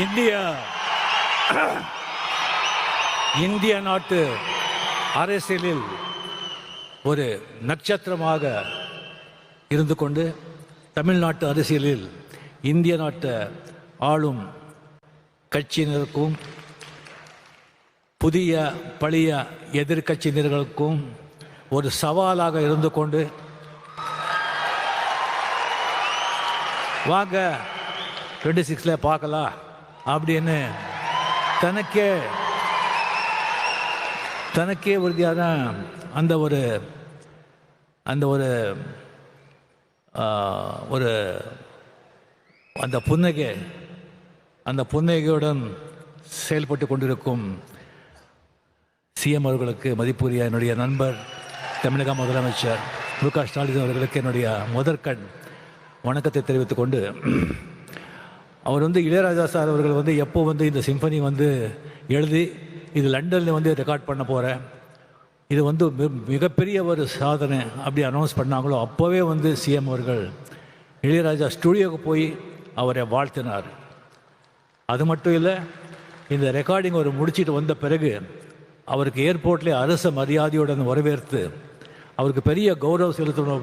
இந்திய நாட்டு அரசியலில் ஒரு நட்சத்திரமாக இருந்து கொண்டு தமிழ்நாட்டு அரசியலில் இந்திய நாட்டு ஆளும் கட்சியினருக்கும் புதிய பழைய எதிர்கட்சியினர்களுக்கும் ஒரு சவாலாக இருந்து கொண்டு வாங்க 26 பார்க்கலாம் அப்படின்னு தனக்கே உறுதியான அந்த புன்னகையுடன் செயல்பட்டு கொண்டிருக்கும் சிஎம் அவர்களுக்கு மதிப்புரிய என்னுடைய நண்பர் தமிழக முதலமைச்சர் மு.க. ஸ்டாலின் அவர்களுக்கு என்னுடைய முதற்கண் வணக்கத்தை தெரிவித்துக் கொண்டு, அவர் இளையராஜா சார் அவர்கள் எப்போ இந்த சிம்பனி எழுதி இது லண்டனில் ரெக்கார்ட் பண்ண போகிறேன், இது மிகப்பெரிய ஒரு சாதனை அப்படி அனௌன்ஸ் பண்ணாங்களோ அப்போவே சிஎம் அவர்கள் இளையராஜா ஸ்டுடியோவுக்கு போய் அவரை வாழ்த்தினார். அது மட்டும் இல்லை, இந்த ரெக்கார்டிங் அவர் முடிச்சுட்டு வந்த பிறகு அவருக்கு ஏர்போர்ட்லேயே அரச மரியாதையுடன் வரவேற்று அவருக்கு பெரிய கௌரவம் செலுத்தணும்